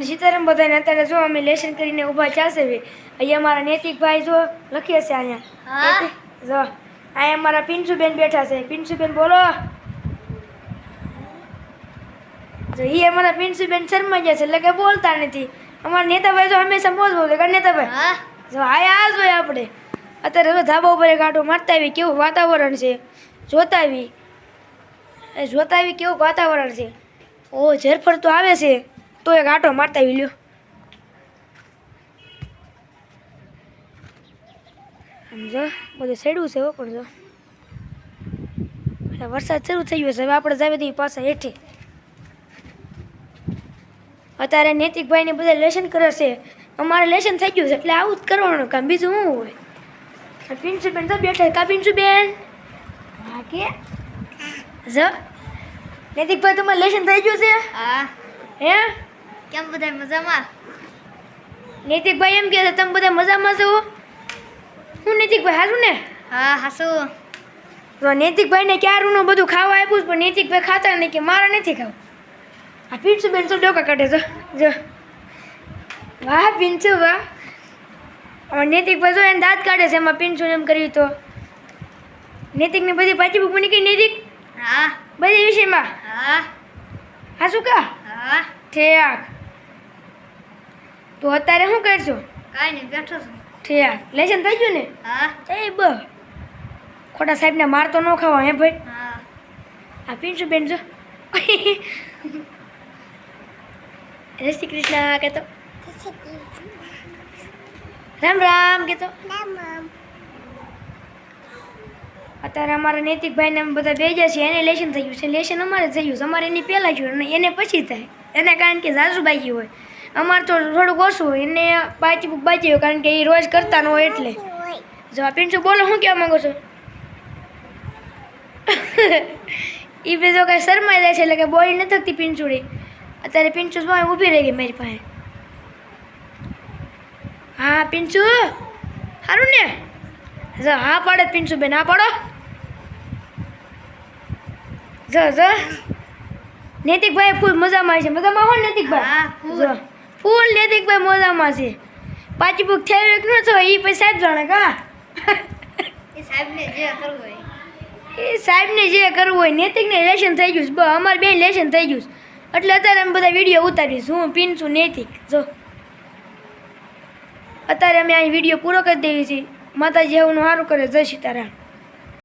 સીતારામ બધાને અત્યારે જો અમે લેશન કરીને ઊભા ચાસે હવે અહીંયા અમારા નૈતિકભાઈ જો લખીએ છે અહીંયા જો અહીંયા અમારા પિન્સુબેન બેઠા છે પિન્સુબેન બોલો જો એ અમારા પિન્સુબેન શર્મા ગયા છે એટલે કે બોલતા નથી અમારા નેતાભાઈ જો હંમેશા મોજ બોલે કે નેતાભાઈ જો આયા આ જોઈએ આપણે અત્યારે જો ધાબા ઉપર એક આંટો મારતા આવી કેવું વાતાવરણ છે જોતા આવી કેવું વાતાવરણ છે ઓ ઝેરફળ તો આવે છે તો એક આંટો મારતા આવી લ્યો સમજો બધું સેડું છે પણ જો એટલે વરસાદ શરૂ થઈ ગયો છે હવે આપણે જાવી દઈએ પાછા હેઠે અત્યારે નૈતિકભાઈને બધા લેશન કરે છે અમારે લેશન થઈ ગયું છે એટલે આવું જ કરવાનું કામ બીજું શું હોય પિન્સુબેન તો બેઠા કા પિન્સુબેન હા કે જો નૈતિકભાઈ તમારે લેશન થઈ ગયું છે હા હે કેમ બધા મજામાં નૈતિકભાઈ એમ કહે છે તમે બધા મજામાં છો હું નૈતિકભાઈ હારું ને હા હાસુ તો નૈતિકભાઈને ક્યારનું બધું ખાવા આપ્યું પણ નૈતિકભાઈ ખાતા નહીં કે મારે નથી ખાવું આ પિન્સુબેન તો ડોકા કાઢે છે જો વાહ પિન્સુ વાહ અમારે નૈતિકભાઈ જો એને દાંત કાઢે છે એમાં પિન્સુ એમ કર્યું તો નૈતિકને બધી પાછી બુક બની ગઈ નૈતિક હા બધી વિષયમાં હા હા શું કા હા ઠેક તો અત્યારે શું કરશો કાંઈ નહીં બેઠો છું ઠેક લેશન થઈ ગયું ને હા એ બ ખોટા સાહેબને માર તો ન ખાવા હે ભાઈ હા આ પિન્સુબેન જો જય શ્રી કૃષ્ણ કહેતો રામ રામ કહેતો અત્યારે અમારા નૈતિકભાઈને અમે બધા બે ગયા છીએ એને લેશન થઈ ગયું છે લેશન અમારે થઈ ગયું છે અમારે એની પહેલાં ગયું અને એને પછી થાય એના કારણ કે ઝાઝુ બાકી હોય અમારે તો થોડુંક ઓછું હોય એને પાછી બુક બાકી હોય કારણ કે એ રોજ કરતા ન હોય એટલે જો આ પિન્સુ બોલો શું કહેવા માંગો છો એ બીજો કાંઈ શરમાઈ જાય છે એટલે કે બોલી નથી થકતી પિન્સુડી અત્યારે પિન્સુ ઊભી રહી ગઈ મારી પાસે હા પિન્સુ સારું ને જો હા પાડે પિન્સુ બેન હા પાડો જો નૈતિકભાઈ ફૂલ મજામાં છે મજામાં હો નૈતિકભાઈ હા, ફૂલ. જો ફૂલ નૈતિકભાઈ મજામાં છે પાછી બુક થઈ કે ન થયો એ પછી સાહેબ જાણે કા એ સાહેબને જે કરવું હોય એ સાહેબને જે કરવું હોય નૈતિકને લેશન થઈ ગયું છે અમારે બે લેશન થઈ ગયું છે એટલે અત્યારે અમે બધા વિડીયો ઉતારીશું હું પિન્સુ નૈતિક જો અત્યારે અમે અહીં વિડીયો પૂરો કરી દઈએ છીએ માતાજી એવું સારું કરે જય સીતારામ